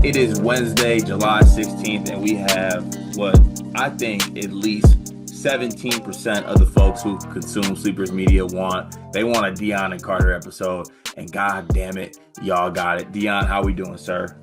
It is Wednesday, July 16th, and we have what I think at least 17% of the folks who consume Sleepers Media want. They want a Dion and Carter episode, and god damn it, y'all got it. Dion, how we doing, sir?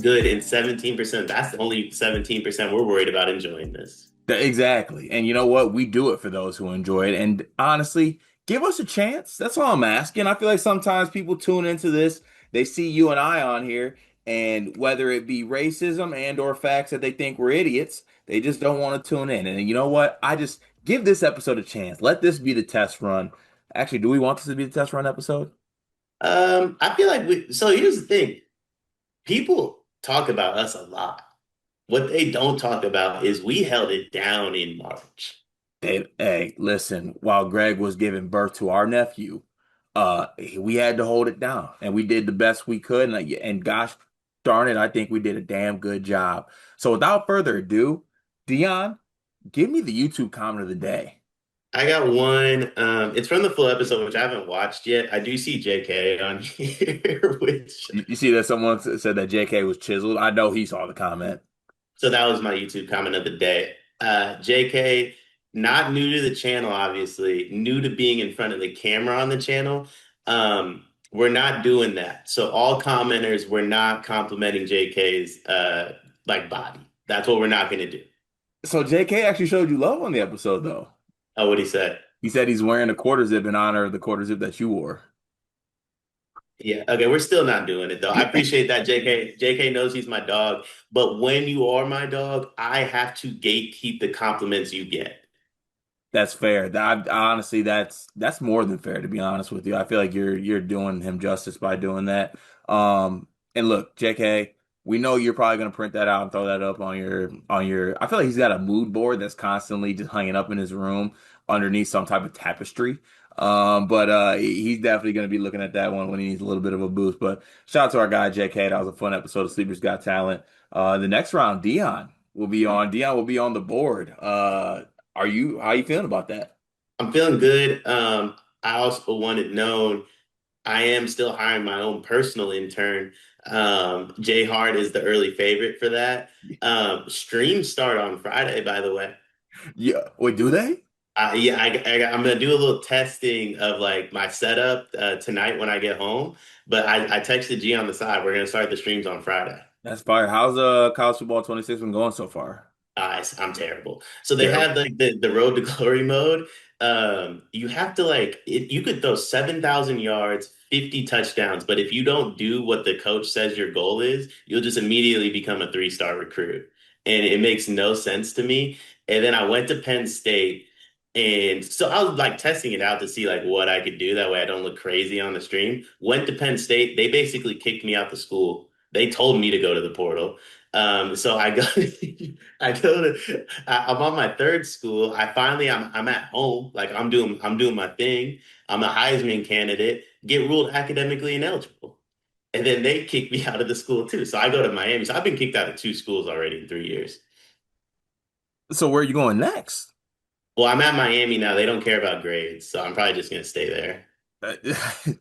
Good. And 17%, that's only 17% we're worried about enjoying this. Exactly. And you know what? We do it for those who enjoy it. And honestly, give us a chance. That's all I'm asking. I feel like sometimes people tune into this, they see you and I on here, and whether it be racism and or facts that they think we're idiots, they just don't want to tune in. And you know what? I just give this episode a chance. Let this be the test run. Actually, do we want this to be the test run episode? I feel like so here's the thing. People talk about us a lot. What they don't talk about is we held it down in March. Hey, listen, while Greg was giving birth to our nephew, we had to hold it down and we did the best we could. And gosh darn it, I think we did a damn good job. So without further ado, Dion, give me the YouTube comment of the day. I got one. It's from the full episode, which I haven't watched yet. I do see JK on here, which You see that someone said that JK was chiseled? I know he saw the comment. so that was my YouTube comment of the day. JK, not new to the channel, obviously, new to being in front of the camera on the channel. We're not doing that. So all commenters, we're not complimenting JK's like body. That's what we're not going to do. So JK actually showed you love on the episode, though. Oh, what he said. He said he's wearing a quarter zip in honor of the quarter zip that you wore. Yeah, okay, we're still not doing it though. I appreciate that, JK. JK knows he's my dog, but when you are my dog, I have to gatekeep the compliments you get. That's fair. Honestly, that's more than fair, to be honest with you. I feel like you're doing him justice by doing that. And look, JK, we know you're probably gonna print that out and throw that up on your. I feel like he's got a mood board that's constantly just hanging up in his room underneath some type of tapestry. But he's definitely gonna be looking at that one when he needs a little bit of a boost. But shout out to our guy JK. That was a fun episode of Sleepers Got Talent. The next round, Dion will be on. Dion will be on the board. How you feeling about that? I'm feeling good. I also wanted known I am still hiring my own personal intern. Jay Hart is the early favorite for that. Streams start on Friday, by the way. Yeah. Wait, do they? Yeah, I'm gonna do a little testing of like my setup tonight when I get home. But I texted G on the side. We're gonna start the streams on Friday. That's fire. How's college football 26 been going so far? I'm terrible. So they have Terrible. like the road to glory mode. You have to you could throw 7,000 yards, 50 touchdowns, but if you don't do what the coach says your goal is, you'll just immediately become a three-star recruit. And it makes no sense to me. And then I went to Penn State, and so I was like testing it out to see like what I could do. That way I don't look crazy on the stream. Went to Penn State. They basically kicked me out the school. They told me to go to the portal. So I go, I go to, I'm on my third school. I'm at home. Like I'm doing my thing. I'm a Heisman candidate, get ruled academically ineligible. And then they kick me out of the school too. So I go to Miami. So I've been kicked out of two schools already in 3 years. So where are you going next? Well, I'm at Miami now. They don't care about grades. So I'm probably just going to stay there. Uh,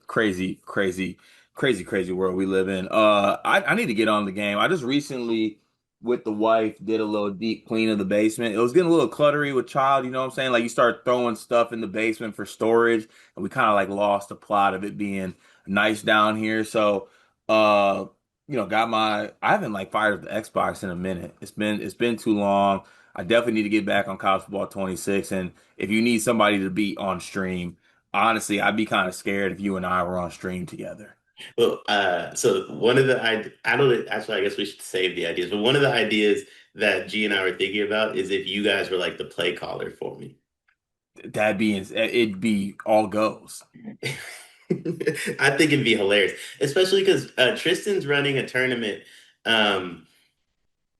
Crazy, crazy, crazy, crazy world we live in. I need to get on the game. I just recently, with the wife, did a little deep clean of the basement. It was getting a little cluttery with child, you know what I'm saying? Like you start throwing stuff in the basement for storage, and we kind of like lost the plot of it being nice down here. So, uh, I haven't like fired up the Xbox in a minute. It's been too long. I definitely need to get back on college football 26, and if you need somebody to beat on stream. Honestly, I'd be kind of scared if you and I were on stream together. Well, so one of the I don't actually I guess we should save the ideas, but one of the ideas that G and I were thinking about is if you guys were like the play caller for me. It'd be all goes. I think it'd be hilarious, especially because Tristan's running a tournament. Um,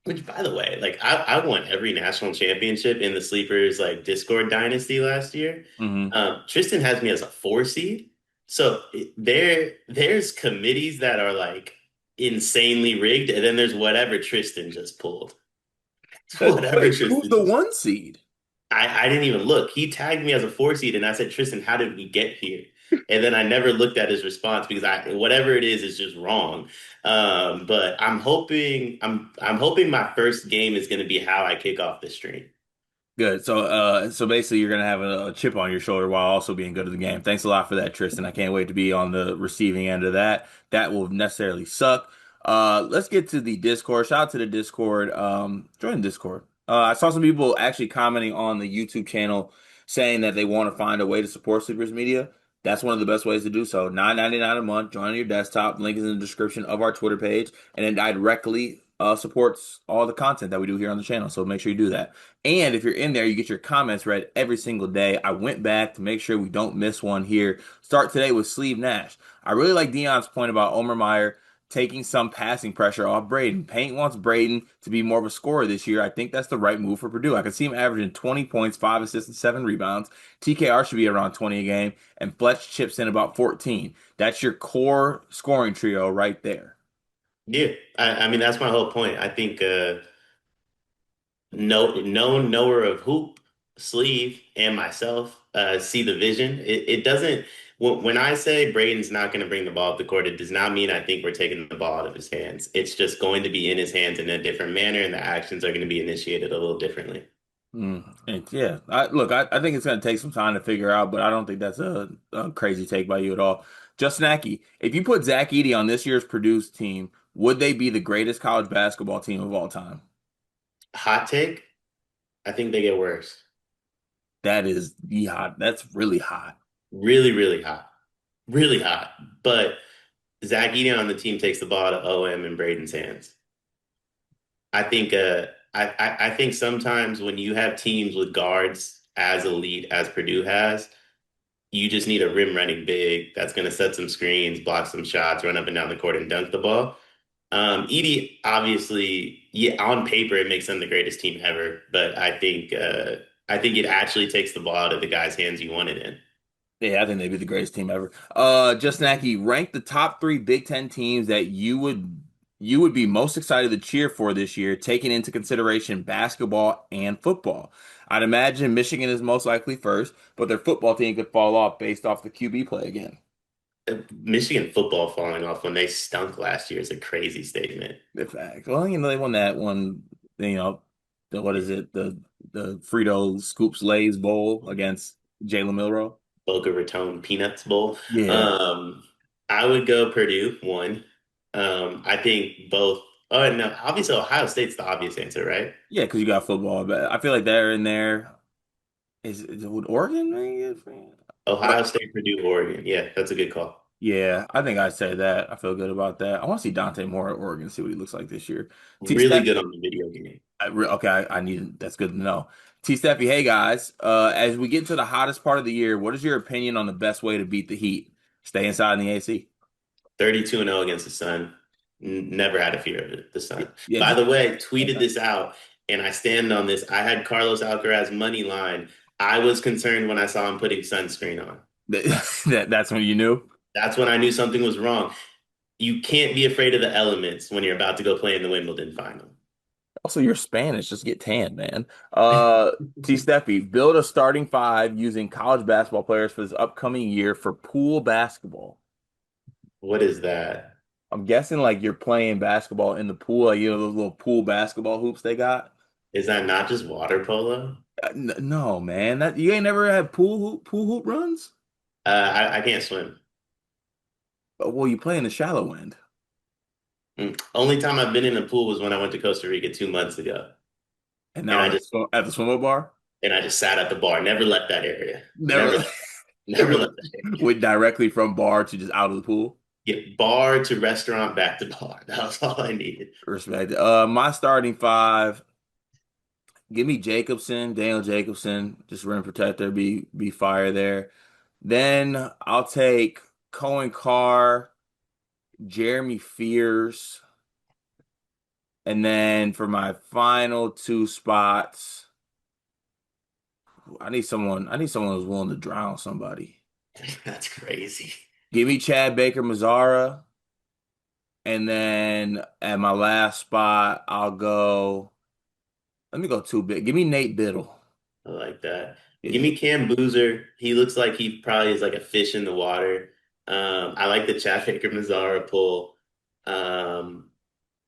which, by the way, like I won every national championship in the Sleepers like Discord Dynasty last year. Hmm. Tristan has me as a 4 seed, so there's committees that are like insanely rigged, and then there's whatever Tristan just pulled. Whatever Wait, who's Tristan the just one seed? I didn't even look. He tagged me as a 4 seed, and I said, Tristan, how did we get here? And then I never looked at his response because I whatever it is just wrong. But I'm hoping my first game is going to be how I kick off this stream. Good. So basically, you're gonna have a chip on your shoulder while also being good at the game. Thanks a lot for that, Tristan. I can't wait to be on the receiving end of that. That will necessarily suck. Let's get to the Discord. Shout out to the Discord. Join the Discord. I saw some people actually commenting on the YouTube channel saying that they want to find a way to support Sleepers Media. That's one of the best ways to do so. $9.99 a month. Join on your desktop. Link is in the description of our Twitter page, and it directly supports all the content that we do here on the channel. So make sure you do that. And if you're in there, you get your comments read every single day. I went back to make sure we don't miss one here. Start today with Sleeve Nash. I really like Dion's point about Omer Meyer taking some passing pressure off Braden. Paint wants Braden to be more of a scorer this year. I think that's the right move for Purdue. I can see him averaging 20 points, 5 assists, and 7 rebounds. TKR should be around 20 a game, and Fletch chips in about 14. That's your core scoring trio right there. Yeah, I mean that's my whole point. I think no known knower of hoop, sleeve, and myself see the vision. It doesn't when I say Braden's not going to bring the ball up the court, it does not mean I think we're taking the ball out of his hands. It's just going to be in his hands in a different manner, and the actions are going to be initiated a little differently. And yeah, I think it's going to take some time to figure out, but I don't think that's a crazy take by you at all. Just Snacky, if you put Zach Edey on this year's Purdue's team, would they be the greatest college basketball team of all time? Hot take, I think they get worse. That is the hot. That's really hot. Really, really hot. Really hot. But Zach Edey on the team takes the ball out of OM and Braden's hands. I think I think sometimes when you have teams with guards as elite as Purdue has, you just need a rim running big that's going to set some screens, block some shots, run up and down the court, and dunk the ball. Edie, obviously, yeah, on paper it makes them the greatest team ever, but I think it actually takes the ball out of the guy's hands you want it in. Yeah, I think they'd be the greatest team ever. Just Snacky, rank the top three Big Ten teams that you would be most excited to cheer for this year, taking into consideration basketball and football. I'd imagine Michigan is most likely first, but their football team could fall off based off the QB play again. Michigan football falling off when they stunk last year is a crazy statement. In fact, well, they won that one. You know, what is it? The Frito Scoops Lays Bowl against Jalen Milroe. Boca Raton Peanuts Bowl. Yeah, Um, I would go Purdue one. I think both. Oh no, obviously Ohio State's the obvious answer, right? yeah, because you got football, but I feel like they're in there. Would Oregon make it? But Ohio State, Purdue, Oregon. Yeah, that's a good call. yeah, I think I'd say that. I feel good about that. I want to see Dante Moore at Oregon, see what he looks like this year. T Really Steph, good on the video game. okay, I need that's good to know. T Steffi, hey guys, as we get to the hottest part of the year, what is your opinion on the best way to beat the heat? Stay inside in the AC. 32 and 0 against the Sun. Never had a fear of it, the Sun. Yeah, By just the way, tweeted this out, and I stand on this. I had Carlos Alcaraz money line. I was concerned when I saw him putting sunscreen on. that's when you knew. That's when I knew something was wrong. You can't be afraid of the elements when you're about to go play in the Wimbledon final. Also, you're Spanish. Just get tan, man. T. Steffi, build a starting five using college basketball players for this upcoming year for pool basketball. What is that? I'm guessing like you're playing basketball in the pool, like, those little pool basketball hoops they got. Is that not just water polo? No, man. That you ain't never had pool hoop runs? I can't swim. Well, you play in the shallow end, Only time I've been in a pool was when I went to Costa Rica 2 months ago, and and now at the swim bar. I just sat at the bar. Never left that area. Never Never left that area. went directly from bar to just out of the pool. Get bar to restaurant, back to bar. That was all I needed. Respect. My starting five. Give me Jacobson, Daniel Jacobson, just rim protector, be fire there. Then I'll take Cohen Carr, Jeremy Fears, and then for my final two spots, I need someone who's willing to drown somebody. That's crazy. Give me Chad Baker Mazzara, and then at my last spot, let me go too big. Give me Nate Biddle. I like that. Give Yeah. me Cam Boozer. He looks like he probably is like a fish in the water. I like the Chad Baker Mazara pull. Um,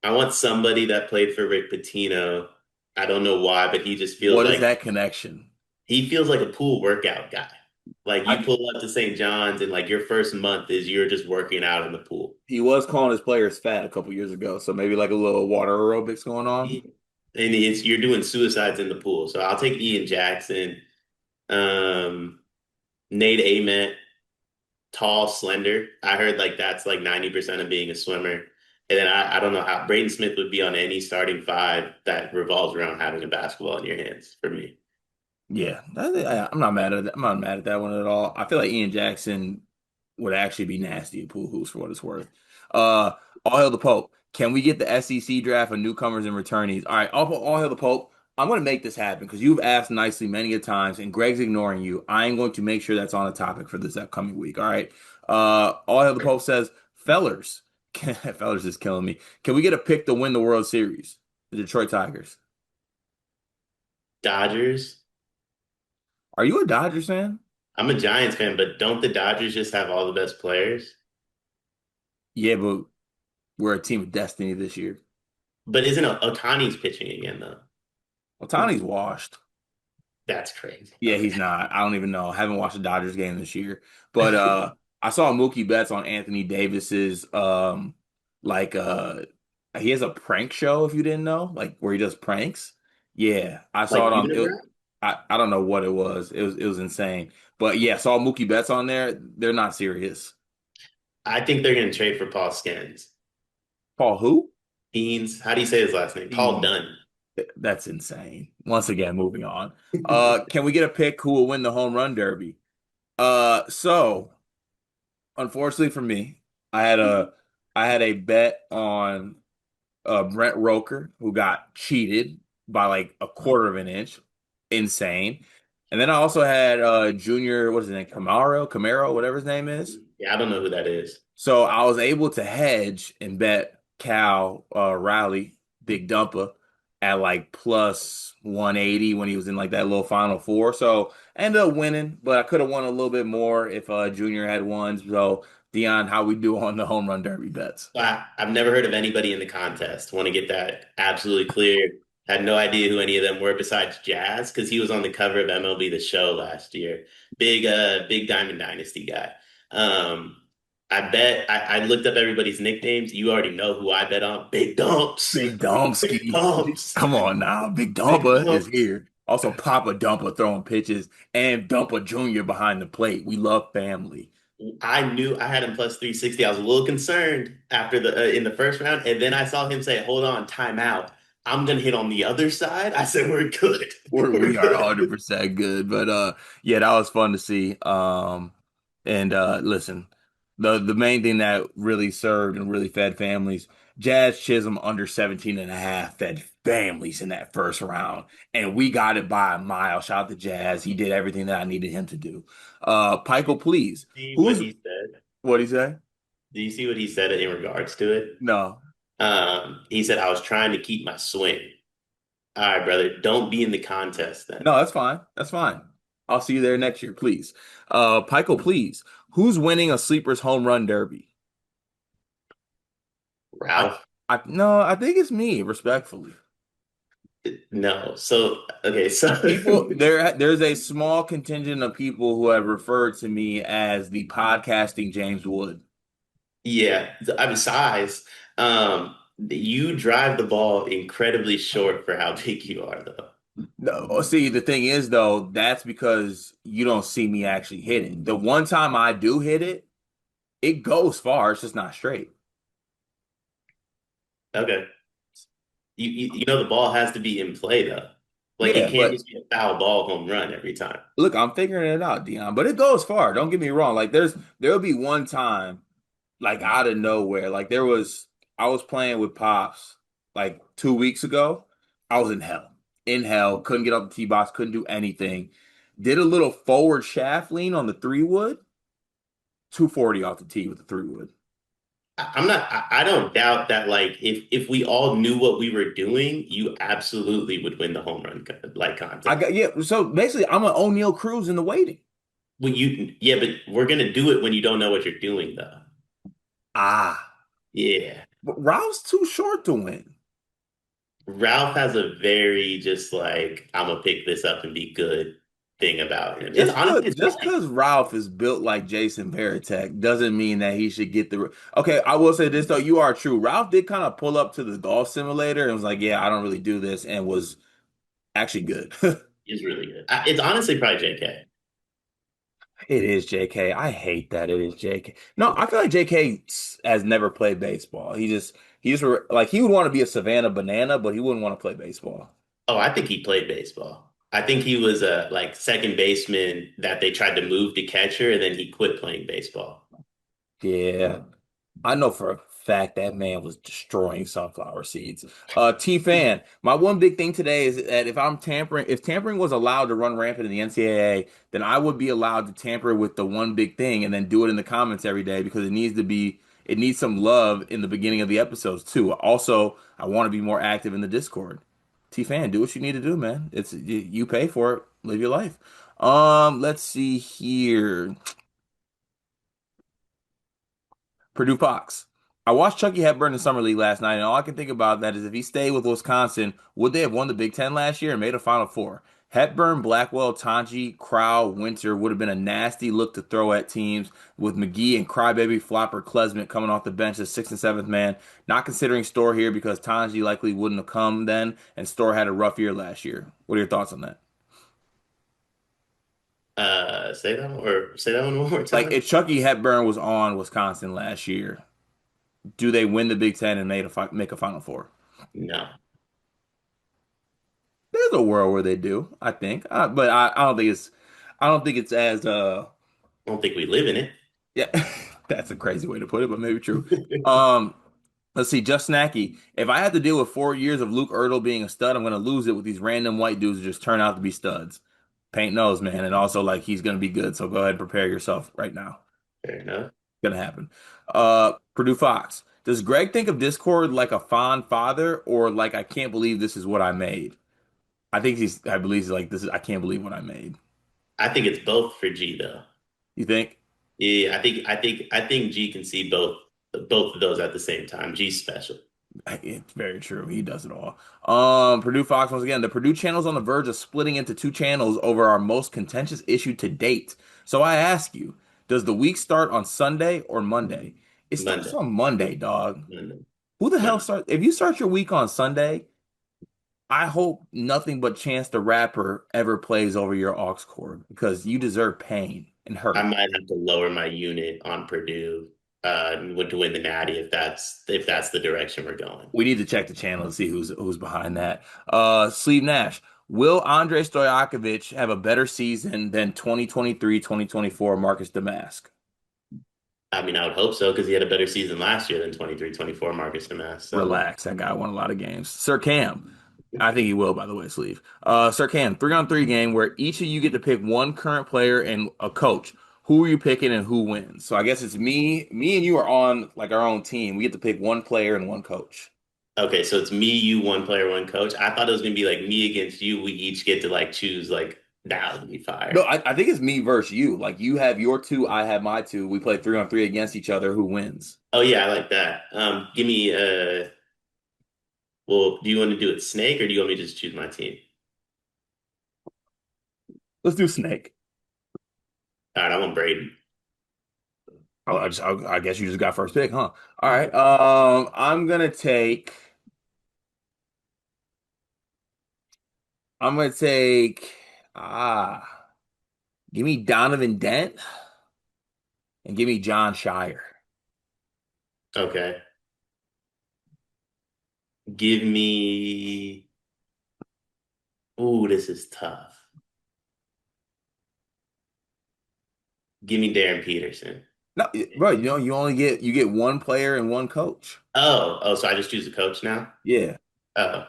I want somebody that played for Rick Pitino. I don't know why, but What is that connection? he feels like a pool workout guy. Like you I pull up to St. John's and like your first month is you're just working out in the pool. He was calling his players fat a couple years ago, so maybe like a little water aerobics going on. And you're doing suicides in the pool. So I'll take Ian Jackson, um, Nate Ament, tall, slender. I heard like that's like 90% of being a swimmer. And then I don't know how Braden Smith would be on any starting five that revolves around having a basketball in your hands for me. Yeah, I'm not mad at that. I'm not mad at that one at all. I feel like Ian Jackson would actually be nasty at pool hoops for what it's worth. Uh, all hail the Pope. Can we get the SEC draft of newcomers and returnees? All right, all hail the Pope. I'm going to make this happen because you've asked nicely many a times, and Greg's ignoring you. I am going to make sure that's on the topic for this upcoming week. All right. All hail the Pope says, Fellers, Fellers is killing me. Can we get a pick to win the World Series? The Detroit Tigers. Dodgers. Are you a Dodgers fan? I'm a Giants fan, but don't the Dodgers just have all the best players? Yeah, but we're a team of destiny this year. But isn't Otani's pitching again though? Otani's washed. That's crazy. Yeah, Okay. he's not. I don't even know. I haven't watched a Dodgers game this year. But I saw Mookie Betts on Anthony Davis's like he has a prank show if you didn't know, like where he does pranks. Yeah, I Like saw it on Unibrow? I don't know what it was. It was insane. But yeah, saw Mookie Betts on there. They're not serious. I think they're going to trade for Paul Skins. Paul who? Beans. How do you say his last name? Paul Jeez, Dunn. that's insane. Once again, moving on. Can we get a pick who will win the home run derby? So unfortunately for me, I had a I had a bet on Brent Roker who got cheated by like a quarter of an inch. Insane. And then I also had Junior, what is his name? Camaro, whatever his name is. Yeah, I don't know who that is. So I was able to hedge and bet Cal Riley, Big Dumper, at like plus 180 when he was in like that little Final Four. So I ended up winning, but I could have won a little bit more if Junior had won. So Dion, how we do on the home run derby bets? I've never heard of anybody in the contest. Want to get that absolutely clear. Had no idea who any of them were besides Jazz because he was on the cover of MLB The Show last year. Big Diamond Dynasty guy. Um, I bet I looked up everybody's nicknames. You already know who I bet on. Big Dumps. Big Big Dumpski. Dumps. Come on now. Big Big Dumper is Dumps. here. Also, Papa Dumper throwing pitches and Dumper Jr. behind the plate. We love family. I knew I had him plus 360. I was a little concerned after the in the first round, and then I saw him say, "Hold on, timeout. I'm gonna hit on the other side." I said, "We're good. We're We are good." 100% good. But yeah, that was fun to see. And listen, the main thing that really served and really fed families, Jazz Chisholm under 17 and a half fed families in that first round. And we got it by a mile. Shout out to Jazz. He did everything that I needed him to do. Pikel, please. See what Who's he said? What'd he say? Do you see what he said in regards to it? No. He said, "I was trying to keep my swing." All right, brother, don't be in the contest then. No, that's fine. That's fine. I'll see you there next year, please. Pikel, please. Who's winning a sleepers home run derby? I, Ralph? no, I think it's me, respectfully. No. So okay, so There's a small contingent of people who have referred to me as the podcasting James Wood. yeah, I'm size. You drive the ball incredibly short for how big you are, though. No, see, the thing is though, that's because you don't see me actually hit it. The one time I do hit it, it goes far. It's just not straight. Okay. You know the ball has to be in play though. Like it Yeah, can't but just be a foul ball home run every time. look, I'm figuring it out, Dion. But it goes far. Don't get me wrong. Like there'll be one time, like out of nowhere, like I was playing with Pops like 2 weeks ago. I was in hell. In hell, couldn't get up the tee box, couldn't do anything. Did a little forward shaft lean on the 3 wood, 240 off the tee with the 3 wood. I'm not. I don't doubt that. Like, if we all knew what we were doing, you absolutely would win the home run like I contest. got yeah. So basically, I'm an O'Neal Cruz in the waiting. Well, yeah, but we're gonna do it when you don't know what you're doing, though. Ah, Yeah. but Ralph's too short to win. Ralph has a very just like I'm gonna pick this up and be good thing about him. It's Just honestly cause it's just cause Ralph is built like Jason Varitek doesn't mean that he should get the. Okay, I will say this though, you are true. Ralph did kind of pull up to the golf simulator and was like, "Yeah, I don't really do this," and was actually good. is really good. It's honestly probably JK. It is JK. I hate that it is JK. No, I feel like JK has never played baseball. Like he would want to be a Savannah Banana, but he wouldn't want to play baseball. Oh, I think he played baseball. I think he was a like second baseman that they tried to move to catcher, and then he quit playing baseball. Yeah. I know for a fact that man was destroying sunflower seeds. T Fan, my one big thing today is that if tampering was allowed to run rampant in the NCAA, then I would be allowed to tamper with the one big thing and then do it in the comments every day because it needs some love in the beginning of the episodes too. Also, I want to be more active in the Discord. T Fan, do what you need to do, man. You pay for it. Live your life. Let's see here. Purdue Fox. I watched Chucky Hepburn in Summer League last night, and all I can think about that is if he stayed with Wisconsin, would they have won the Big Ten last year and made a Final Four? Hepburn, Blackwell, Tanji, Crow, Winter would have been a nasty look to throw at teams with McGee and crybaby flopper Klesmit coming off the bench as sixth and seventh man. Not considering Store here because Tanji likely wouldn't have come then, and Store had a rough year last year. What are your thoughts on that? Say that one more Like, time. if Chucky Hepburn was on Wisconsin last year, do they win the Big Ten and make a Final Four? No, There's a world where they do, I think, but I don't think it's as I don't think we live in yeah, that's a crazy way to put it, but maybe true. it. Um, let's see, just snacky. If I had to deal with 4 years of Luke Ertl being a stud, I'm gonna lose it with these random white dudes who just turn out to be studs. Paint knows, man, and also like he's gonna be good. So go ahead and prepare yourself right now. Fair enough. It's gonna happen. Purdue Fox. Does Greg think of Discord like a fond father or like I can't believe this is what I made? I believe he's like this is I can't believe what I made. I think it's both for G though. You think? Yeah, I think G can see both of those at the same time. G's special. It's very true. He does it all. Purdue Fox once again. The Purdue channel's on the verge of splitting into two channels over our most contentious issue to date. So I ask you, does the week start on Sunday or Monday? It starts Monday, on Monday, dog. Monday, Who the hell Monday. starts? If you start your week on Sunday, I hope nothing but Chance the Rapper ever plays over your aux cord because you deserve pain and I hurt. might have to lower my unit on Purdue to win the Natty if that's the direction we're going. We need to check the channel and see who's behind that. Steve Nash. Will Andrei Stojakovic have a better season than 2023-2024 Marcus Damask? I mean, I would hope so because he had a better season last year than 23-24 Marcus Damas. So Relax. That guy won a lot of games. Sir Cam. I think he will, by the way, Sleeve. Sir Cam, 3-on-3 game where each of you get to pick one current player and a coach. Who are you picking and who wins? So I guess it's me and you are on like our own team. We get to pick one player and one coach. okay, so it's me, you, one player, one coach. I thought it was gonna be like me against you. We each get to like choose like that would be No, fire. I think it's me versus you. Like you have your two, I have my two. We play 3-on-3 against each other. Who wins? Oh yeah, I like that. Give me well, do you want to do it snake or do you want me to just choose my team? Let's do Snake. All right, I want Braden. I guess you just got first pick, huh? All right. I'm gonna take ah, give me Donovan Dent and give me John Shire. Okay. Give me ooh, this is tough. Give me Darren Peterson. No, bro, you get one player and one coach. Oh, so I just choose a coach now? Yeah. Oh. All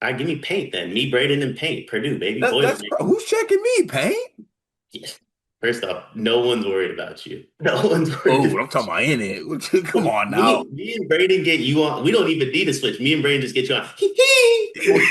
right, give me Paint then. Me, Braden, and Paint. Purdue, baby. Boys. Who's checking me, Paint? Yeah. First off, no one's worried about you. No one's worried Oh, I'm about talking about in it. Come you. on now. Me and Braden get you on. We don't even need a switch. Me and Braden just get you on.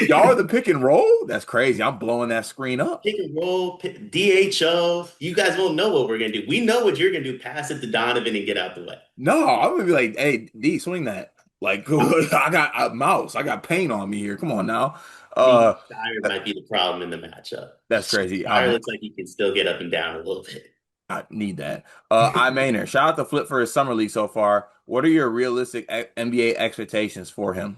Y'all are the pick and roll? That's crazy. I'm blowing that screen up. Pick and roll, DHO. You guys won't know what we're gonna do. We know what you're gonna do. Pass it to Donovan and get out the way. No, I'm gonna be like, hey, D, swing that. Like, I got a mouse. I got paint on me here. Come on now. I Uh, mean, Shire might be the problem in the matchup. that's crazy. Shire looks like he can still get up and down a little bit. I need that. I Maynard, shout out to Flip for his summer league so far. What are your realistic NBA expectations for him?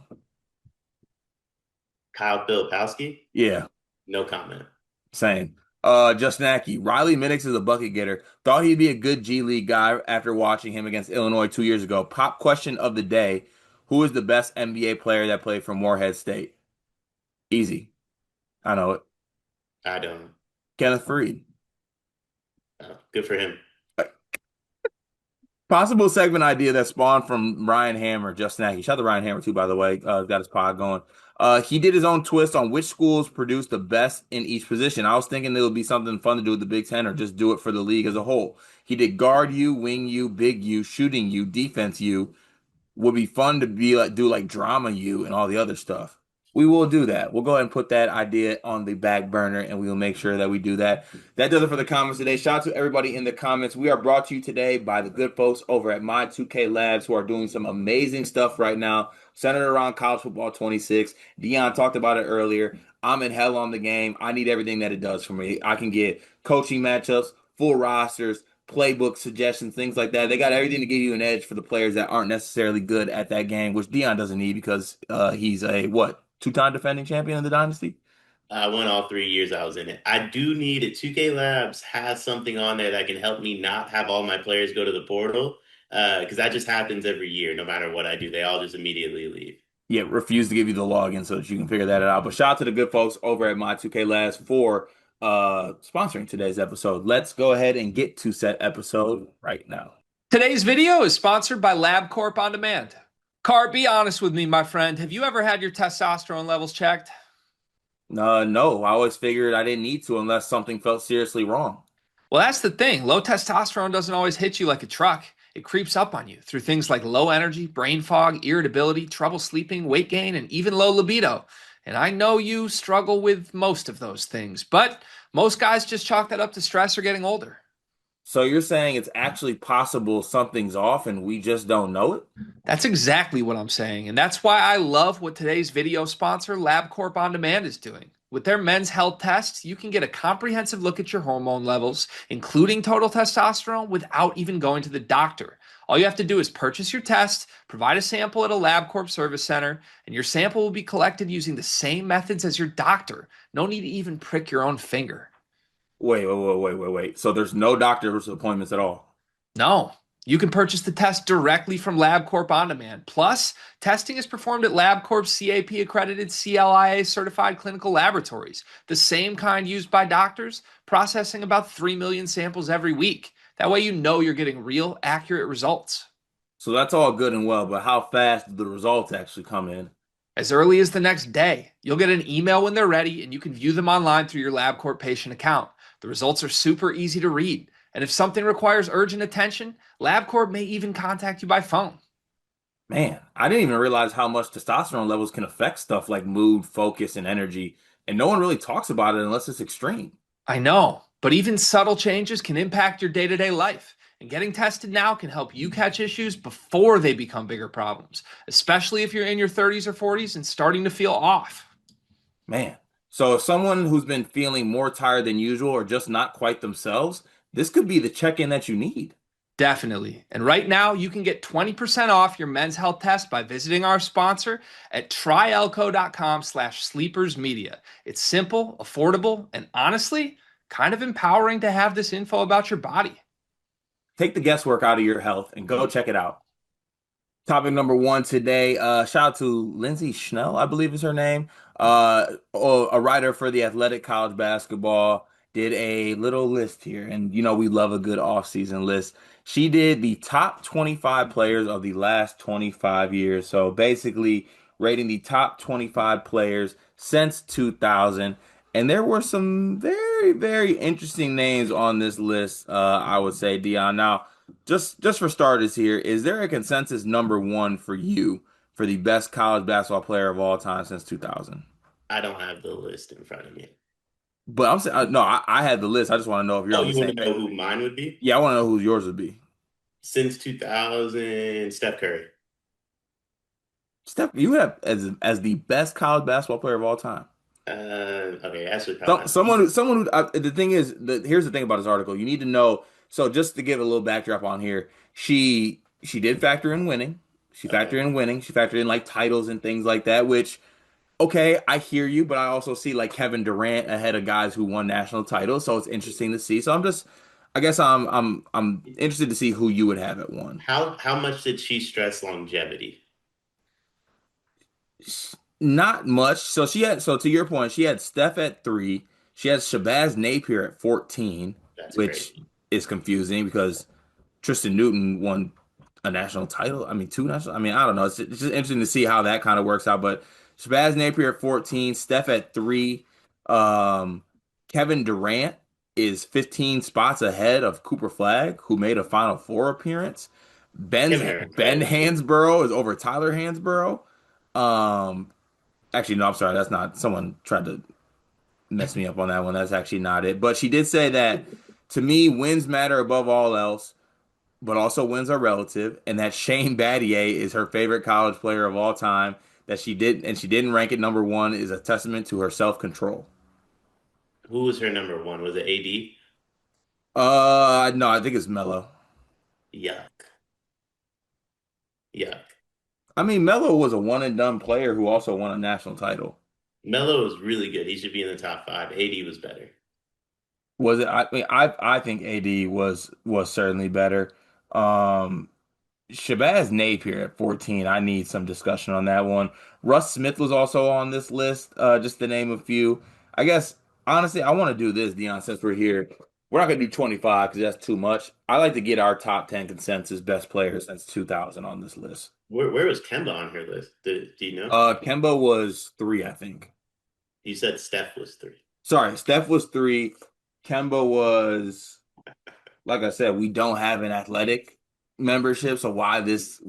Kyle Filipowski, Yeah, no comment. same. Just Nacky. Riley Minix is a bucket getter. Thought he'd be a good G League guy after watching him against Illinois 2 years ago. Pop question of the day: who is the best NBA player that played for Morehead State? Easy. I know it. I don't. Kenneth Faried. Good for him. Possible segment idea that spawned from Ryan Hammer, just Snacky. Shout out to Ryan Hammer too, by the way. Got his pod going. He did his own twist on which schools produce the best in each position. I was thinking it would be something fun to do with the Big Ten or just do it for the league as a whole. He did guard you, wing you, big you, shooting you, defense you. Would be fun to be like do like drama you and all the other stuff. We will do that. We'll go ahead and put that idea on the back burner and we will make sure that we do that. That does it for the comments today. Shout out to everybody in the comments. We are brought to you today by the good folks over at My 2K Labs who are doing some amazing stuff right now, centered around college football 26. Dion talked about it earlier. I'm in hell on the game. I need everything that it does for me. I can get coaching matchups, full rosters, playbook suggestions, things like that. They got everything to give you an edge for the players that aren't necessarily good at that game, which Dion doesn't need because he's a what, two-time defending champion in the dynasty? I won all 3 years I was in it. I do need it. 2K Labs has something on there that can help me not have all my players go to the portal. Because that just happens every year. No matter what I do, they all just immediately leave. Yeah, refuse to give you the login so that you can figure that out. But shout out to the good folks over at My 2K Labs for sponsoring today's episode. Let's go ahead and get to set episode right now. Today's video is sponsored by LabCorp On Demand. Car, be honest with me, my friend. Have you ever had your testosterone levels checked? No, I always figured I didn't need to unless something felt seriously wrong. Well, that's the thing. Low testosterone doesn't always hit you like a truck. It creeps up on you through things like low energy, brain fog, irritability, trouble sleeping, weight gain, and even low libido. And I know you struggle with most of those things, but most guys just chalk that up to stress or getting older. So you're saying it's actually possible something's off and we just don't know it? That's exactly what I'm saying. And that's why I love what today's video sponsor, LabCorp On Demand, is doing. With their men's health tests, you can get a comprehensive look at your hormone levels, including total testosterone, without even going to the doctor. All you have to do is purchase your test, provide a sample at a LabCorp service center, and your sample will be collected using the same methods as your doctor. No need to even prick your own finger. Wait. So there's no doctor's appointments at all. No, you can purchase the test directly from LabCorp On Demand. Plus, testing is performed at LabCorp's CAP accredited CLIA certified clinical laboratories, the same kind used by doctors, processing about 3 million samples every week. That way, you know you're getting real, accurate results. So that's all good and well, but how fast do the results actually come in? As early as the next day, you'll get an email when they're ready, and you can view them online through your LabCorp patient account. The results are super easy to read. And if something requires urgent attention, LabCorp may even contact you by phone. Man, I didn't even realize how much testosterone levels can affect stuff like mood, focus, and energy. And no one really talks about it unless it's extreme. I know, but even subtle changes can impact your day-to-day life. And getting tested now can help you catch issues before they become bigger problems, especially if you're in your 30s or 40s and starting to feel off. Man. So if someone who's been feeling more tired than usual or just not quite themselves, this could be the check-in that you need. Definitely. And right now, you can get 20% off your men's health test by visiting our sponsor at tryelco.com/sleepersmedia. It's simple, affordable, and honestly, kind of empowering to have this info about your body. Take the guesswork out of your health and go check it out. Topic number one today. Shout out to Lindsay Schnell, I believe is her name. A writer for the Athletic College Basketball did a little list here, and we love a good off-season list. She did the top 25 players of the last 25 years. So basically rating the top 25 players since 2000. And there were some very, very interesting names on this list, I would say, Dion. Now, just for starters here, is there a consensus number one for you for the best college basketball player of all time since 2000? I don't have the list in front of me. But I'm saying, no, I had the list. I just want to know if you're Oh, on the you want same to know page. who mine would be? Yeah, I want to know who yours would be. Since 2000, Steph Curry. Steph, you have as the best college basketball player of all time. Okay, Ashley So, Cole. the thing is, here's the thing about this article. You need to know. So, just to give a little backdrop on here, she did factor in winning. She Okay. factored in winning. She factored in like titles and things like that. Which, okay, I hear you, but I also see like Kevin Durant ahead of guys who won national titles. So it's interesting to see. So I guess I'm interested to see who you would have at one. How much did she stress longevity? Not much. So to your point, she had Steph at three. She has Shabazz Napier at 14, That's which crazy. is confusing because Tristan Newton won a national title. I mean, two national. I mean, I don't know. It's just interesting to see how that kind of works out. But Shabazz Napier at 14, Steph at three. Um, Kevin Durant is 15 spots ahead of Cooper Flag, who made a Final Four appearance. Kevin Durant's Ben better than Cooper. Hansborough is over Tyler Hansborough. Um, Actually, no, I'm sorry. That's not. Someone tried to mess me up on that one. That's actually not it. But she did say that to me, wins matter above all else, but also wins are relative, and that Shane Battier is her favorite college player of all time. That she didn't rank it number one is a testament to her self-control. Who was her number one? Was it AD? No, I think it's Melo. Yuck. Yuck. I mean, Melo was a one and done player who also won a national title. Melo was really good. He should be in the top five. AD was better. Was it? I mean, I think AD was certainly better. Um, Shabazz Napier at 14. I need some discussion on that one. Russ Smith was also on this list, just to name a few. I guess, honestly, I want to do this, Dion, since we're here. We're not going to do 25 because that's too much. I like to get our top 10 consensus best players since 2000 on this list. Where was Kemba on her list? Do you know? Kemba was three, I think. You said Steph was three. Sorry, Steph was three. Kemba was. Like I said, we don't have an athletic membership, so why this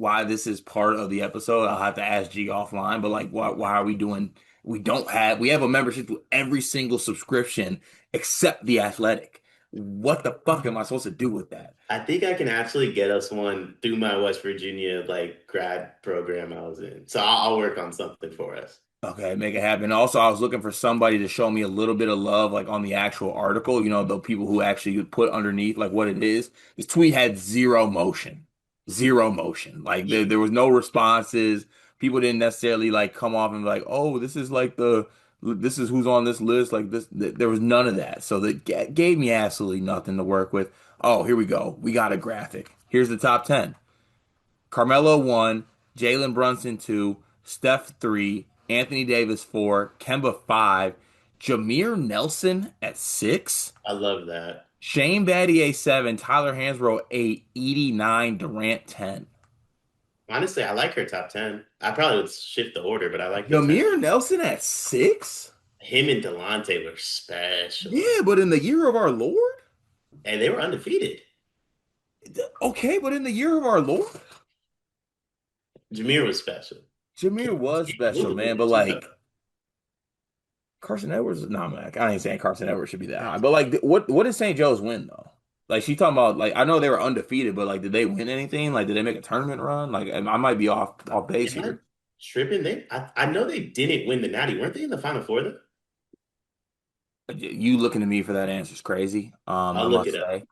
is part of the episode, I'll have to ask G offline. But like, why are we doing? We have a membership to every single subscription except the athletic. What the fuck am I supposed to do with that? I think I can actually get us one through my West Virginia like grad program I was in. So I'll work on something for us. Okay, make it happen. Also, I was looking for somebody to show me a little bit of love, like on the actual article, the people who actually put underneath like what it is. This tweet had zero motion. Zero motion. Like there was no responses. People didn't necessarily like come off and be like, oh, this is who's on this list. Like there was none of that. So that gave me absolutely nothing to work with. Oh, here we go. We got a graphic. Here's the top 10. Carmelo 1, Jalen Brunson 2, Steph 3, Anthony Davis 4, Kemba 5, Jameer Nelson at 6, I love that. Shane Battier 7, Tyler Hansbrough 8, Edie 9, Durant 10. Honestly, I like her top 10. I probably would shift the order, but I like the 10. Jameer Nelson at 6? Him and Delonte were special. Yeah, but in the year of our Lord? And they were undefeated. Okay, but in the year of our Lord? Jameer was special. Jameer was special, man, but like Carson Edwards, no, man, I ain't saying Carson Edwards should be that high, but like, what did St. Joe's win though? Like she talking about, like I know they were undefeated, but like, did they win anything? Like, did they make a tournament run? Like, I might be off base Am I here. tripping? I know they didn't win the Natty. Weren't they in the Final Four though? You looking to me for that answer is crazy. I I'll look must it up. say,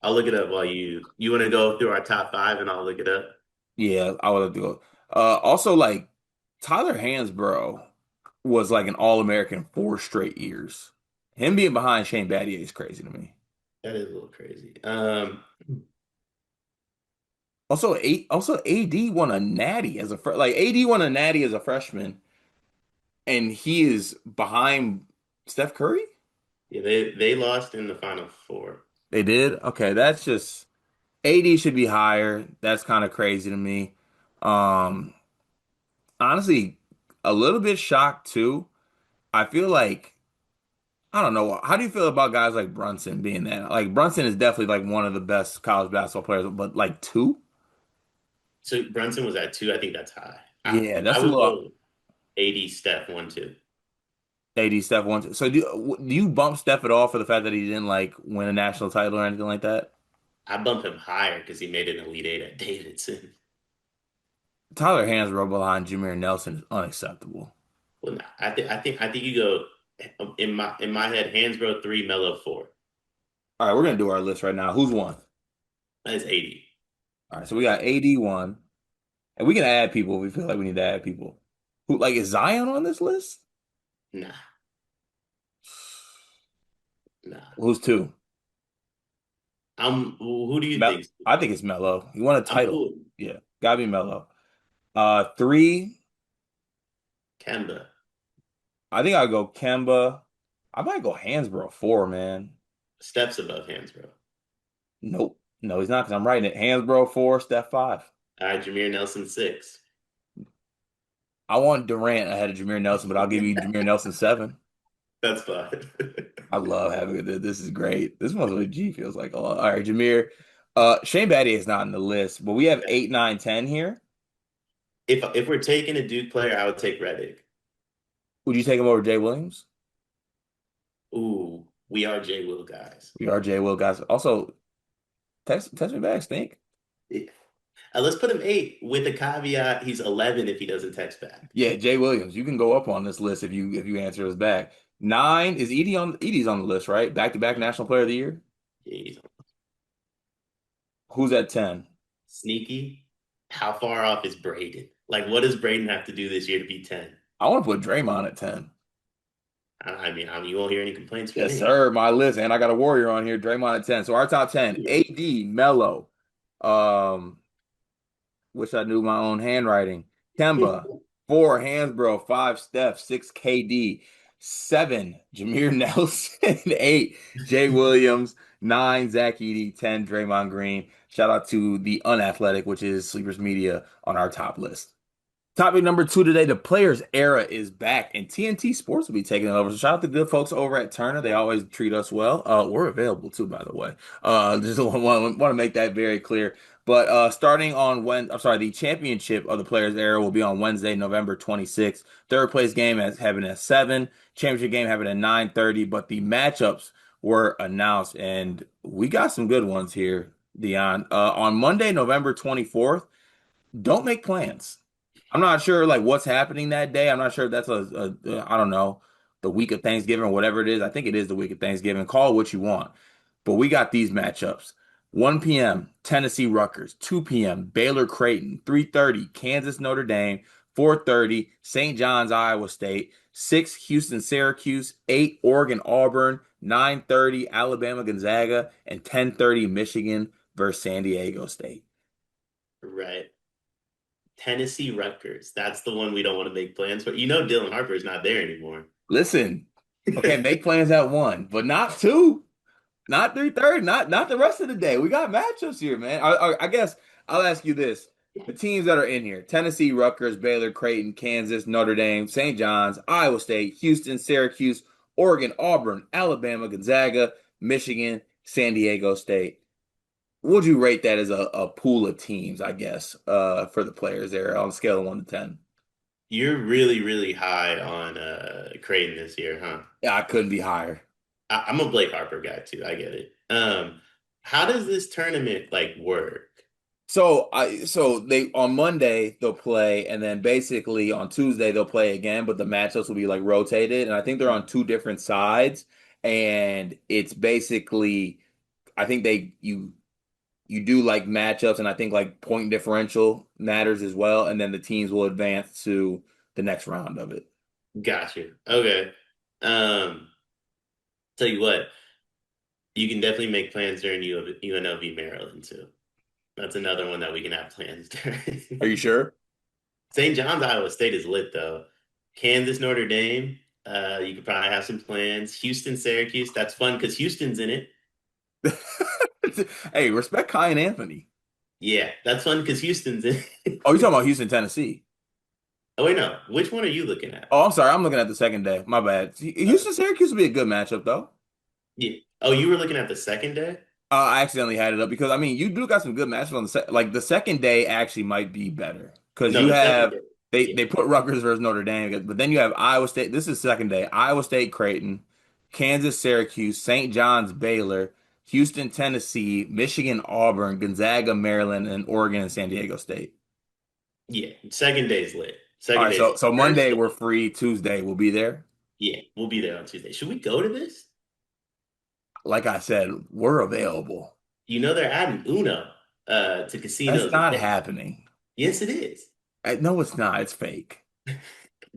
I'll look it up while you want to go through our top five and I'll look it up. yeah, I would have to go. Also, like Tyler Hansbrough was like an All-American 4 straight years. Him being behind Shane Battier is crazy to me. That is a little crazy. Also AD won a natty as a like AD won a natty as a freshman, and he is behind Steph Curry. Yeah, they lost in the Final Four. They did. Okay, that's just AD should be higher. That's kind of crazy to me. Um, Honestly, a little bit shocked too. I feel like I don't know. How do you feel about guys like Brunson being that? Like Brunson is definitely like one of the best college basketball players, but like two? So Brunson was at 2. I think that's high. Yeah, I that's a would little go 80 Steph 1-2. AD Steph one. So do you bump Steph at all for the fact that he didn't like win a national title or anything like that? I bump him higher because he made an Elite Eight at Davidson. Tyler Hansbrough behind Jameer Nelson is unacceptable. Well, nah, I think you go in my head. Hansbrough 3, Melo 4. All right, we're gonna do our list right now. Who's one? That's 80. All right, so we got AD one, and we can add people if we feel like we need to add people. Who like is Zion on this list? Nah, nah. Who's two? Who do you Mel think? I think it's Melo. He won a I'm title. cool. Yeah, gotta be Melo. Three. Kemba. I think I'll go Kemba. I might go Hansbrough four, man. Steps above Hansbrough. Nope. No, he's not because I'm writing it. Hansbrough four, Steph five. All right, Jameer Nelson 6. I want Durant ahead of Jameer Nelson, but I'll give you Jameer Nelson seven. That's fine. I love having it. This is great. This one's what G feels like. Oh, all right, Jameer. Shane Battier is not in the list, but we have 8, 9, 10 here. If we're taking a Duke player, I would take Reddick. Would you take him over Jay Williams? Ooh, we are J. Will guys. We are Jay Will guys. Also, text me back, Stink. Yeah. Let's put him 8 with the caveat he's 11 if he doesn't text back. Yeah, Jay Williams. You can go up on this list if you answer us back. 9 is Edie's on the list, right? Back to back National Player of the Year. Yeah, he's Who's at 10? sneaky. How far off is Braden? Like, what does Braden have to do this year to be 10? I want to put Draymond at 10. I mean, you won't hear any complaints from Yes, me. sir. My list, and I got a Warrior on here. Draymond at 10. So our top 10: Yeah. AD, Melo. Um, Wish I knew my own handwriting. Kemba, 4, Hansbrough, 5, Steph, 6, KD, 7, Jameer Nelson, 8, Jay Williams, 9, Zach Edey, 10, Draymond Green. Shout out to the unathletic, which is Sleepers Media, on our top list. Topic number 2 today, the players era is back, and TNT Sports will be taking it over. So shout out to the good folks over at Turner. They always treat us well. We're available too, by the way. Just want to make that very clear. But starting on the championship of the players era will be on Wednesday, November 26th. Third place game has happening at 7. Championship game happening at 9:30. But the matchups were announced, and we got some good ones here, Dion. On Monday, November 24th. Don't make plans. I'm not sure like what's happening that day. I'm not sure if that's I don't know, the week of Thanksgiving or whatever it is. I think it is the week of Thanksgiving. Call it what you want. But we got these matchups. 1 p.m. Tennessee Rutgers, 2 p.m. Baylor Creighton, 3:30 Kansas Notre Dame, 4:30 St. John's Iowa State, 6 Houston Syracuse, 8 Oregon Auburn, 9:30 Alabama Gonzaga, and 10:30 Michigan versus San Diego State. Right. Tennessee Rutgers. That's the one we don't want to make plans for. You know, Dylan Harper is not there anymore. Listen, okay, make plans at 1, but not 2, not 3:30, not the rest of the day. We got matchups here, man. I guess I'll ask you this. The teams that are in here: Tennessee, Rutgers, Baylor, Creighton, Kansas, Notre Dame, St. John's, Iowa State, Houston, Syracuse, Oregon, Auburn, Alabama, Gonzaga, Michigan, San Diego State. Would you rate that as a pool of teams, I guess, for the players there on a scale of 1 to 10? You're really, really high on Creighton this year, huh? Yeah, I couldn't be higher. I'm a Blake Harper guy too. I get it. How does this tournament like work? So they on Monday they'll play, and then basically on Tuesday they'll play again, but the matchups will be like rotated, and I think they're on two different sides, and it's basically I think you do like matchups, and I think like point differential matters as well, and then the teams will advance to the next round of it. Got you. Okay. Um, Tell you what, you can definitely make plans during UNLV Maryland too. That's another one that we can have plans Are you during. sure? St. John's Iowa State is lit though. Kansas Notre Dame, you could probably have some plans. Houston Syracuse, that's fun because Houston's in it. Hey, respect Kai and Anthony. Yeah, that's fun because Houston's in it. Oh, you're talking about Houston, Tennessee. Oh wait, no. Which one are you looking at? Oh, I'm sorry. I'm looking at the second day. My bad. Houston Syracuse would be a good matchup though. Yeah. Oh, you were looking at the second day? I accidentally had it up because I mean you do got some good matches on like the second day actually might be better because No, you the second have day. they Yeah. put Rutgers versus Notre Dame, but then you have Iowa State. This is second day. Iowa State, Creighton, Kansas, Syracuse, St. John's, Baylor, Houston, Tennessee, Michigan, Auburn, Gonzaga, Maryland, and Oregon and San Diego State. Yeah. Second day's lit. All Second right, day's so lit. so First Monday day. we're free. Tuesday we'll be there. Yeah, we'll be there on Tuesday. Should we go to this? Like I said, we're available. You know they're adding Uno to That's casinos in not Vegas. happening. Yes, it is. No, it's not. It's fake.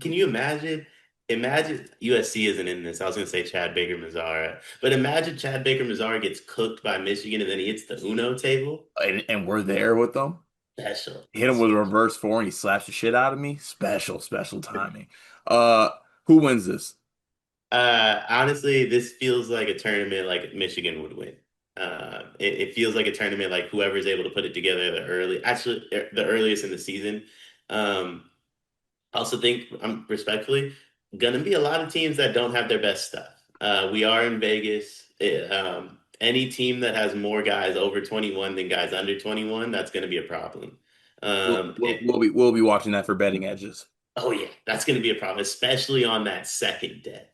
Can you imagine? Imagine USC isn't in this. I was gonna say Chad Baker Mazara, but imagine Chad Baker Mazara gets cooked by Michigan and then he hits the Uno table. And we're there with them. Special. Hit him with a reverse four and he slaps the shit out of me. Special timing. Uh, who wins this? Honestly, this feels like a tournament like Michigan would win. It feels like a tournament like whoever's able to put it together the earliest in the season. Um, I also think, respectfully, gonna be a lot of teams that don't have their best stuff. We are in Vegas. Any team that has more guys over 21 than guys under 21, that's gonna be a problem. We'll, Um, we'll, we'll be we'll be watching that for betting edges. Oh yeah, that's going to be a problem, especially on that second day.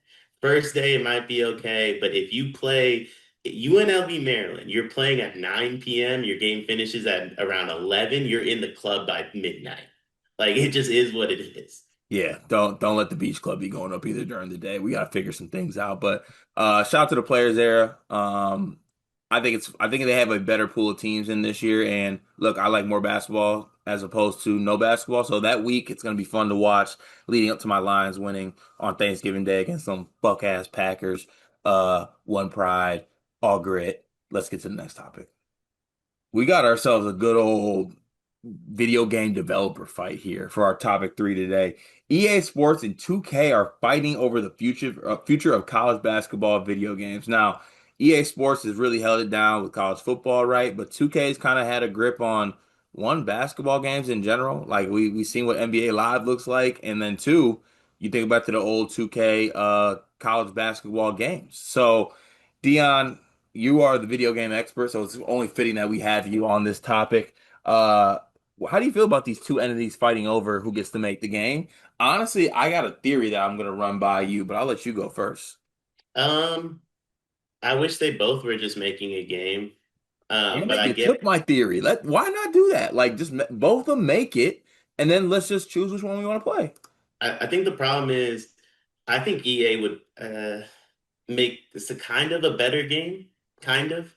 First day it might be okay, but if you play UNLV Maryland, you're playing at 9 p.m., your game finishes at around 11, you're in the club by midnight. Like it just is what it is. Yeah, don't let the beach club be going up either during the day. We gotta figure some things out. But shout out to the players there. I think they have a better pool of teams in this year. And look, I like more basketball as opposed to no basketball. So that week it's gonna be fun to watch leading up to my Lions winning on Thanksgiving Day against some buck ass Packers. One pride, all grit. Let's get to the next topic. We got ourselves a good old video game developer fight here for our topic three today. EA Sports and 2K are fighting over the future of college basketball video games. Now, EA Sports has really held it down with college football, right? But 2K's kind of had a grip on one basketball games in general. Like we seen what NBA Live looks like, and then two, you think back to the old 2K college basketball games. So, Dion, you are the video game expert, so it's only fitting that we have you on this topic. Uh, how do you feel about these two entities fighting over who gets to make the game? Honestly, I got a theory that I'm gonna run by you, but I'll let you go first. Um, I wish they both were just making a game. Damn But it, I you get took my theory. Why not do that? Like, both of them make it, and then let's just choose which one we want to play. I think the problem is I think EA would make this a kind of a better game, kind of.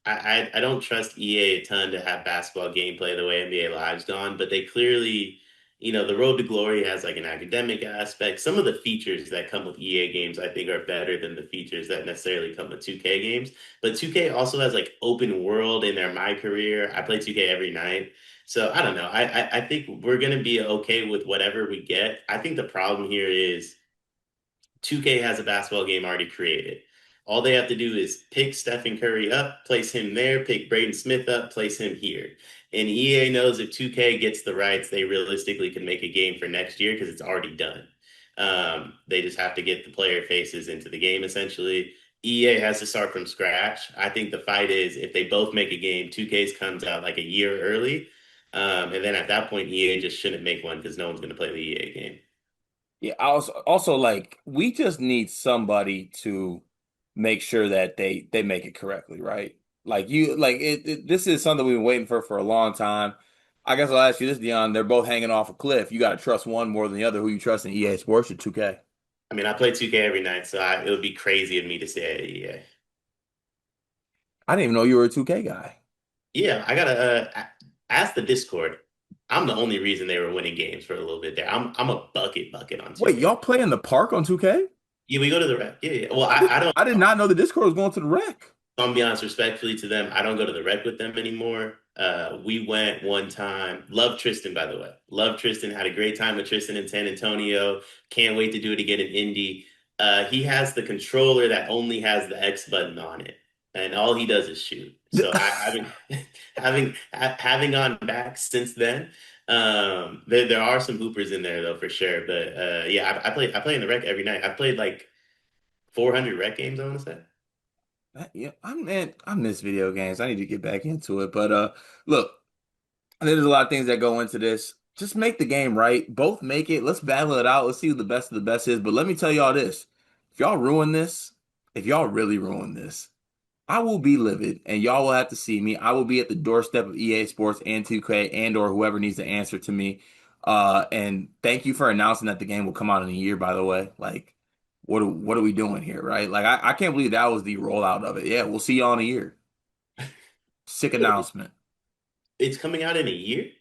I don't trust EA a ton to have basketball gameplay the way NBA Live's gone, but they clearly, the Road to Glory has like an academic aspect. Some of the features that come with EA games, I think, are better than the features that necessarily come with 2K games. But 2K also has like open world in their My Career. I play 2K every night. So I don't know. I think we're gonna be okay with whatever we get. I think the problem here is 2K has a basketball game already created. All they have to do is pick Stephen Curry up, place him there, pick Braden Smith up, place him here. And EA knows if 2K gets the rights, they realistically can make a game for next year because it's already done. They just have to get the player faces into the game essentially. EA has to start from scratch. I think the fight is if they both make a game, 2K's comes out like a year early. And then at that point, EA just shouldn't make one because no one's going to play the EA game. Yeah, also like we just need somebody to make sure that they make it correctly, right? Like this is something we've been waiting for a long time. I guess I'll ask you this, Dion. They're both hanging off a cliff. You got to trust one more than the other. Who you trust in EA Sports or 2K? I mean, I play 2K every night, so it would be crazy of me to say EA. I didn't even know you were a 2K guy. Yeah, I gotta ask the Discord. I'm the only reason they were winning games for a little bit there. I'm a bucket on Wait, 2K. y'all play in the park on 2K? Yeah, we go to the rec. Yeah, yeah. Well, I did I don't. I did not know the Discord was going to the rec. I'm gonna be honest, respectfully to them, I don't go to the rec with them anymore. We went one time. Love Tristan, by the way. Love Tristan. Had a great time with Tristan in San Antonio. Can't wait to do it again in Indy. He has the controller that only has the X button on it. and all he does is shoot. So having having on back since then, there are some hoopers in there though for sure. But yeah, I play in the rec every night. I played like 400 rec games, I want to say. Yeah, I miss video games. I need to get back into it. But look, there's a lot of things that go into this. Just make the game right. Both make it. Let's battle it out. Let's see who the best of the best is. But let me tell y'all this. If y'all ruin this, if y'all really ruin this, I will be livid, and y'all will have to see me. I will be at the doorstep of EA Sports and 2K and or whoever needs to answer to me. And thank you for announcing that the game will come out in a year, by the way. Like, what are we doing here, right? Like, I can't believe that was the rollout of it. Yeah, we'll see y'all in a year. Sick announcement. It's coming out in a year.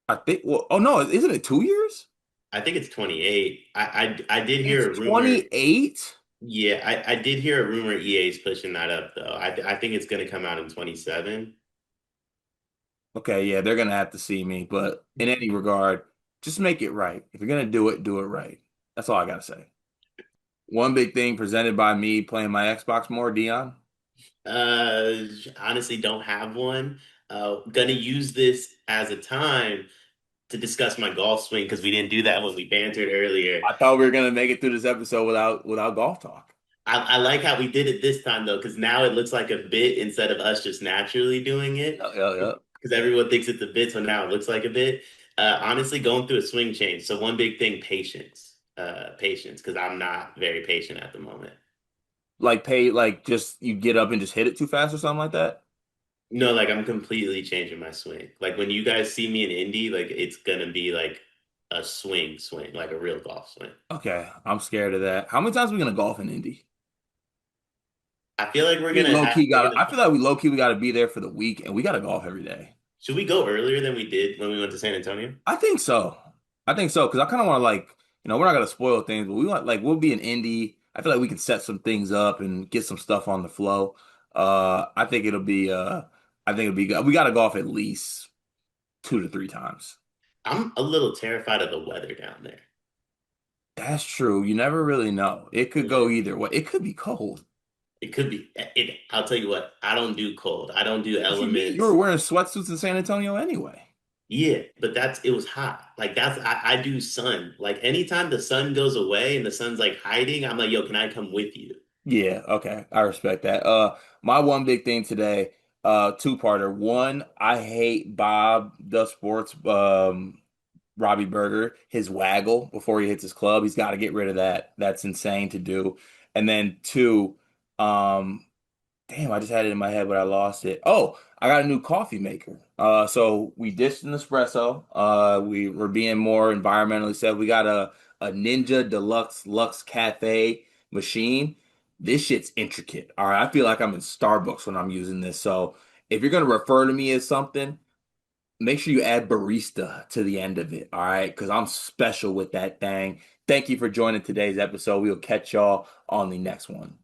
I think, well, oh no, isn't it 2 years? I think it's 28. I did It's hear a rumor. 28? Yeah, I did hear a rumor EA is pushing that up though. I think it's gonna come out in 27. Okay, yeah, they're gonna have to see me, but in any regard, just make it right. If you're gonna do it right. That's all I gotta say. One big thing presented by me playing my Xbox more, Dion. Uh, Honestly, don't have one. Gonna use this as a time to discuss my golf swing because we didn't do that when we bantered earlier. I thought we were gonna make it through this episode without golf talk. I like how we did it this time though, because now it looks like a bit instead of us just naturally doing it. Yeah, yeah, yeah. Because everyone thinks it's a bit, so now it looks like a bit. Honestly, going through a swing change. So one big thing, patience. Patience, because I'm not very patient at the moment. Like pay like just you get up and just hit it too fast or something like that. No, like I'm completely changing my swing. Like when you guys see me in Indy, like it's gonna be like a swing, like a real golf swing. Okay, I'm scared of that. How many times are we gonna golf in Indy? I feel like we're We gonna low have key we're got. gonna I feel like we low key we got to be there for the week, and we got to golf every day. should we go earlier than we did when we went to San Antonio? I think so. I think so because I kind of want to we're not gonna spoil things, but we want we'll be in Indy. I feel like we can set some things up and get some stuff on the flow. I think it'll be. I think it'll be good. We got to golf at least 2 to 3 times. I'm a little terrified of the weather down there. That's true. You never really know. It could go either way. It could be cold. It could be it. I'll tell you what, I don't do cold. I don't do What you mean? You were elements. wearing sweatsuits in San Antonio anyway. Yeah, but it was hot. Like I do sun. Like anytime the sun goes away and the sun's like hiding, I'm like, yo, can I come with you? Yeah, okay. I respect that. My one big thing today, two-parter. One, I hate Bob the Sports Robbie Berger, his waggle before he hits his club. He's got to get rid of that. That's insane to do. And then two, um, damn, I just had it in my head, but I lost it. Oh, I got a new coffee maker. So we ditched an espresso. We're being more environmentally said. We got a Ninja Deluxe Lux Cafe machine. This shit's intricate. All right, I feel like I'm in Starbucks when I'm using this. So if you're gonna refer to me as something, make sure you add barista to the end of it. All right, because I'm special with that thing. Thank you for joining today's episode. We'll catch y'all on the next one.